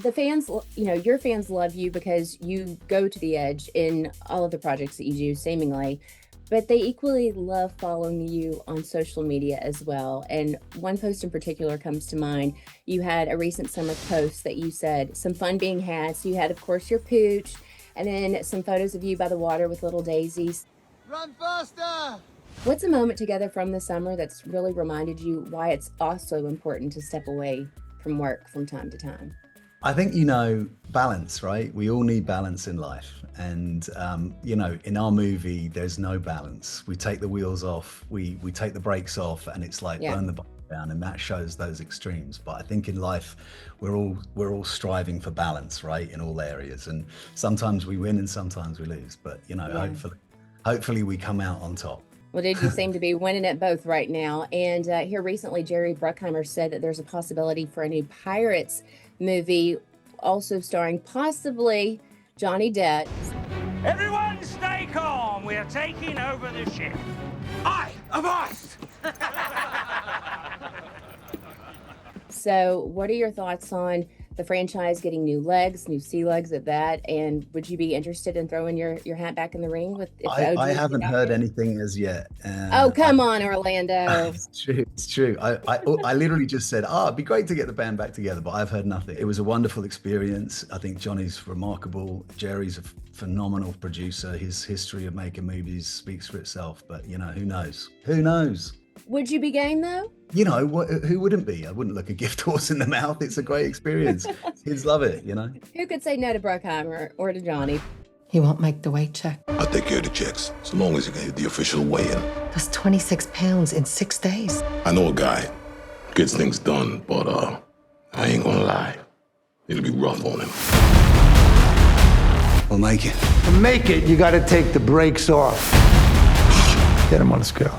The fans, your fans love you because you go to the edge in all of the projects that you do, seemingly, but they equally love following you on social media as well. And one post in particular comes to mind. You had a recent summer post that you said some fun being had. So you had, of course, your pooch, and then some photos of you by the water with little daisies. Run faster! What's a moment together from the summer that's really reminded you why it's also important to step away from work from time to time? I think, balance, right? We all need balance in life. And, in our movie, there's no balance. We take the wheels off, we take the brakes off, and it's like burn the bike down. And that shows those extremes. But I think in life, we're all striving for balance, right? In all areas. And sometimes we win and sometimes we lose. But, hopefully we come out on top. Well, dude, you seem to be winning at both right now. And here recently, Jerry Bruckheimer said that there's a possibility for a new Pirates movie, also starring possibly Johnny Depp. Everyone stay calm. We're taking over the ship. I am us! So what are your thoughts on the franchise getting new legs, new sea legs at that? And would you be interested in throwing your hat back in the ring with? I haven't heard anything as yet. Oh, come on, Orlando. It's true. I literally just said, it'd be great to get the band back together, but I've heard nothing. It was a wonderful experience. I think Johnny's remarkable. Jerry's a phenomenal producer. His history of making movies speaks for itself, but who knows? Who knows? Would you be game though? Who wouldn't be? I wouldn't look a gift horse in the mouth. It's a great experience. Kids love it, Who could say no to Bruckheimer or to Johnny? He won't make the weight check. I'll take care of the checks, so long as you can hit the official weigh-in. That's 26 pounds in 6 days. I know a guy gets things done, but I ain't gonna lie. It'll be rough on him. We'll make it. To make it, you gotta take the brakes off. Get him on the scale.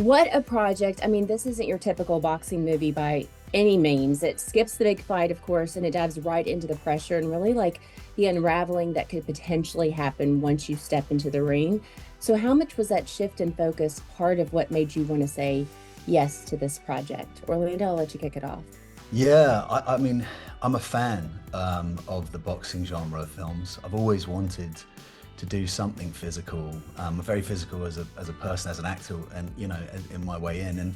What a project. I mean, this isn't your typical boxing movie by any means. It skips the big fight, of course, and it dives right into the pressure and really like the unraveling that could potentially happen once you step into the ring. So how much was that shift in focus part of what made you want to say yes to this project? Orlando, I'll let you kick it off. Yeah, I mean, I'm a fan of the boxing genre of films. I've always wanted to do something physical. I'm very physical as a person, as an actor, and in my way in.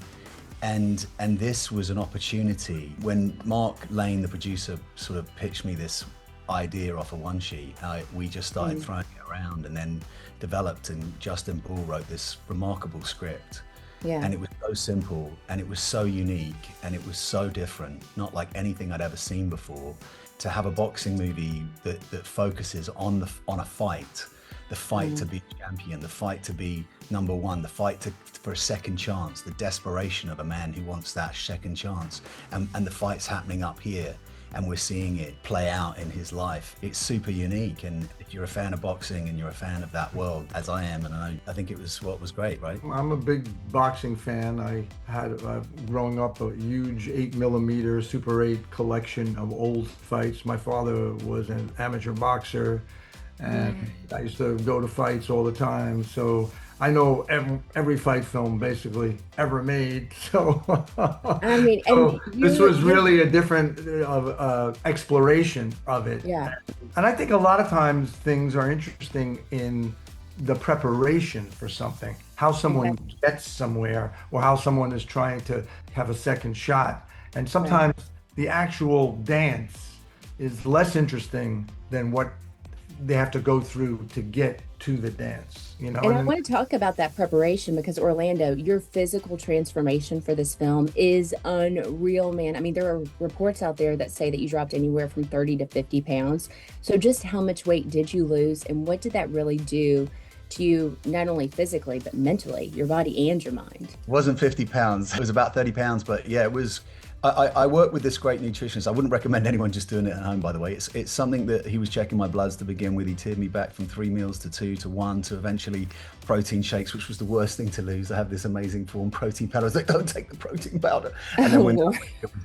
And this was an opportunity. When Mark Lane, the producer, sort of pitched me this idea off a one sheet, we just started throwing it around and then developed, and Justin Ball wrote this remarkable script. Yeah. And it was so simple, and it was so unique, and it was so different, not like anything I'd ever seen before. To have a boxing movie that focuses on a fight, the fight to be champion, the fight to be number one, the fight for a second chance, the desperation of a man who wants that second chance, and the fight's happening up here, and we're seeing it play out in his life. It's super unique, and if you're a fan of boxing and you're a fan of that world, as I am, and I think it was what was great, right? I'm a big boxing fan. I had, growing up, a huge 8mm Super 8 collection of old fights. My father was an amateur boxer, and I used to go to fights all the time. So I know every fight film basically ever made. So, I mean, so this was really a different exploration of it. Yeah. And I think a lot of times things are interesting in the preparation for something, how someone gets somewhere, or how someone is trying to have a second shot. And sometimes the actual dance is less interesting than what they have to go through to get to the dance, And I want to talk about that preparation because, Orlando, your physical transformation for this film is unreal, man. I mean, there are reports out there that say that you dropped anywhere from 30 to 50 pounds. So just how much weight did you lose, and what did that really do to you, not only physically, but mentally, your body and your mind? It wasn't 50 pounds. It was about 30 pounds, but yeah, it was. I work with this great nutritionist. I wouldn't recommend anyone just doing it at home, by the way. It's something that he was checking my bloods to begin with. He tiered me back from 3 meals to 2 to 1 to eventually protein shakes, which was the worst thing to lose. I have this amazing form protein powder. I was like, don't take the protein powder. And then when it was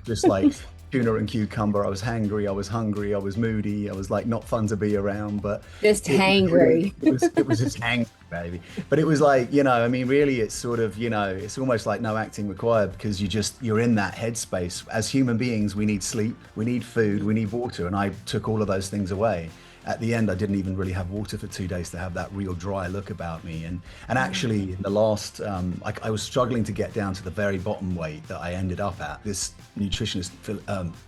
just like tuna and cucumber, I was hangry, I was hungry, I was moody, I was like not fun to be around. But just hangry. It was just hangry. baby. But it was like, you know, I mean, really, it's sort of, you know, it's almost like no acting required, because you're in that headspace. As human beings, we need sleep, we need food, we need water. And I took all of those things away. At the end, I didn't even really have water for 2 days to have that real dry look about me. And actually, in the last, I was struggling to get down to the very bottom weight that I ended up at. This nutritionist,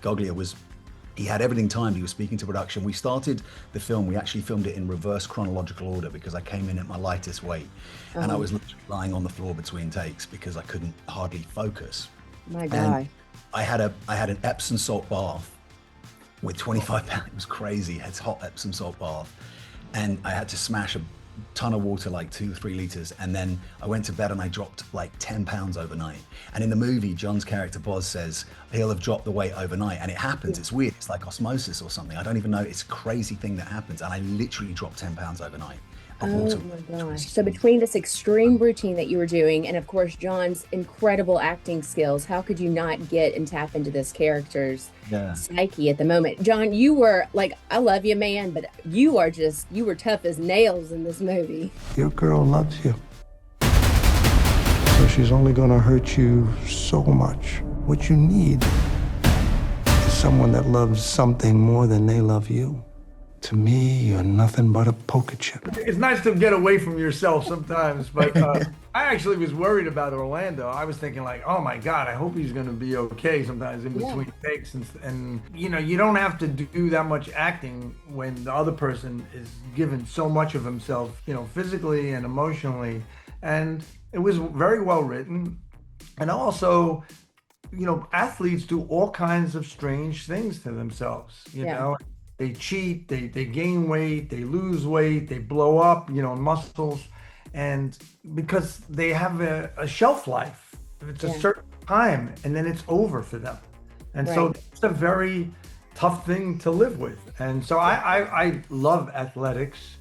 Goglia, he had everything timed. He was speaking to production. We started the film, we actually filmed it in reverse chronological order, because I came in at my lightest weight. And I was literally lying on the floor between takes because I couldn't hardly focus. My God. And I had an Epsom salt bath with 25 pounds. It was crazy. It's hot Epsom salt bath. And I had to smash a ton of water, like 2 or 3 liters. And then I went to bed and I dropped like 10 pounds overnight. And in the movie, John's character Boz says he'll have dropped the weight overnight. And it happens. It's weird. It's like osmosis or something. I don't even know. It's a crazy thing that happens. And I literally dropped 10 pounds overnight. Oh my gosh. So between this extreme routine that you were doing and of course John's incredible acting skills, how could you not get and tap into this character's psyche at the moment? John, you were like, I love you, man, but you were tough as nails in this movie. Your girl loves you. So she's only gonna hurt you so much. What you need is someone that loves something more than they love you. To me, you're nothing but a poker chip. It's nice to get away from yourself sometimes, but I actually was worried about Orlando. I was thinking like, oh my God, I hope he's gonna be okay sometimes in between takes. And you know, you don't have to do that much acting when the other person is given so much of himself, you know, physically and emotionally. And it was very well written. And also, you know, athletes do all kinds of strange things to themselves, you know? They cheat, they gain weight, they lose weight, they blow up, you know, muscles. And because they have a shelf life, it's a certain time and then it's over for them. And so it's a very tough thing to live with. And so I love athletics.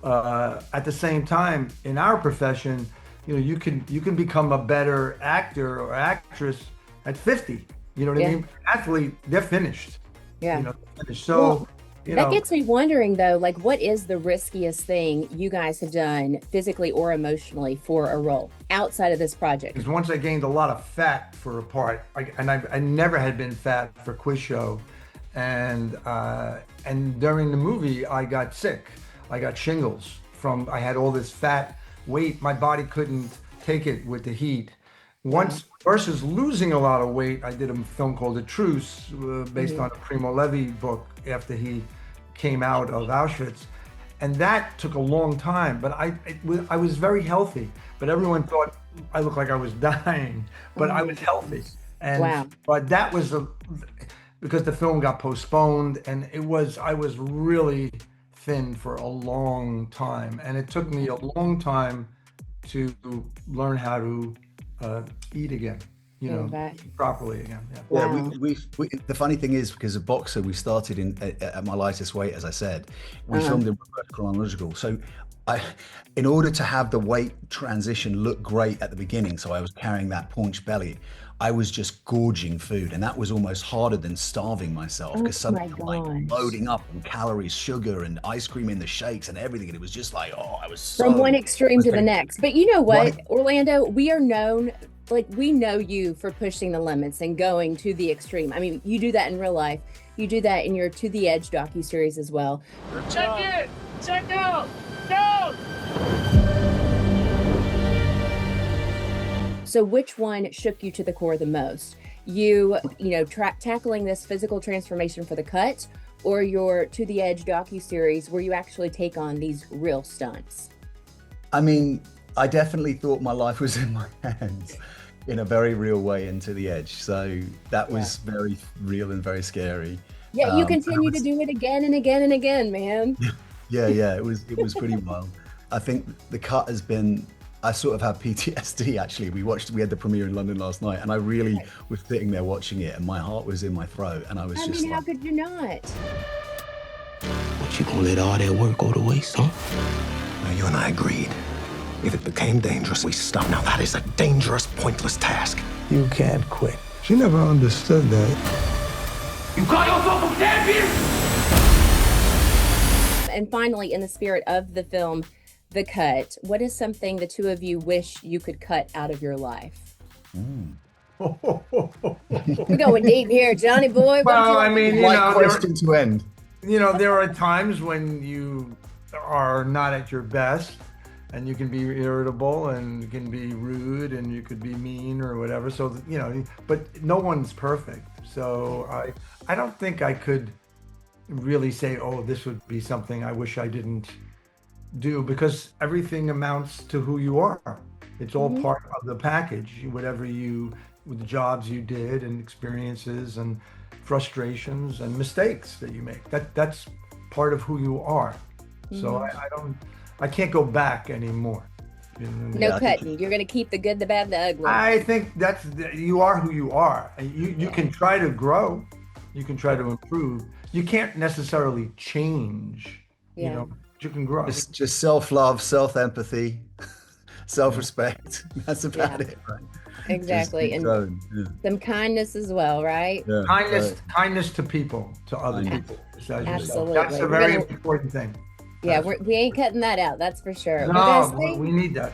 At the same time, in our profession, you know, you can become a better actor or actress at 50. You know what I mean? Athlete, they're finished. Yeah. You know, finished. So, you know, that gets me wondering though, like what is the riskiest thing you guys have done physically or emotionally for a role outside of this project? Because once I gained a lot of fat for a part, I never had been fat for Quiz Show. And during the movie, I got sick. I got shingles I had all this fat weight. My body couldn't take it with the heat. Once versus losing a lot of weight, I did a film called The Truce, based on a Primo Levi book after he came out of Auschwitz. And that took a long time, but I was very healthy. But everyone thought I looked like I was dying, but I was healthy. And but that was because the film got postponed, and I was really thin for a long time. And it took me a long time to learn how to eat again, you know, properly again. We the funny thing is, because a boxer, we started at my lightest weight, as I said. We filmed in reverse chronological. So in order to have the weight transition look great at the beginning, so I was carrying that paunch belly, I was just gorging food, and that was almost harder than starving myself, because suddenly I'm like loading up on calories, sugar, and ice cream in the shakes and everything, and it was just like, I was so from one extreme to the next. But you know what, Orlando, we are known, like we know you for pushing the limits and going to the extreme. I mean, you do that in real life. You do that in your To the Edge docuseries as well. Check it! Check out! Go! So which one shook you to the core the most? You know, tackling this physical transformation for the cut, or your To the Edge docuseries where you actually take on these real stunts? I mean, I definitely thought my life was in my hands in a very real way in To the Edge. So that was very real and very scary. Yeah, you continue to do it again and again and again, man. Yeah, it was pretty wild. I think the cut has been, I sort of have PTSD actually. We had the premiere in London last night, and I really was sitting there watching it, and my heart was in my throat, and I was just how could you not? What, you gonna let all that work go to waste, huh? Now, you and I agreed. If it became dangerous, we stop. Now, that is a dangerous, pointless task. You can't quit. She never understood that. You call yourself a champion? And finally, in the spirit of the film, the cut, what is something the two of you wish you could cut out of your life? We're going deep here, Johnny boy. Well, I mean, Question to end. there are times when you are not at your best, and you can be irritable, and you can be rude, and you could be mean or whatever. So, but no one's perfect. So I don't think I could really say, oh, this would be something I wish I didn't do, because everything amounts to who you are. It's all part of the package, with the jobs you did and experiences and frustrations and mistakes that you make. That's part of who you are. So I can't go back anymore. No cutting. You're going to keep the good, the bad, the ugly. I think you are who you are. You can try to grow, you can try to improve. You can't necessarily change. But you can grow. Just self-love, self-empathy, self-respect. That's about it, right? Exactly. And some kindness as well, right? Yeah, kindness to people, to other people. Absolutely. That's a very important thing. Yeah, we ain't cutting that out. That's for sure. No, we need that.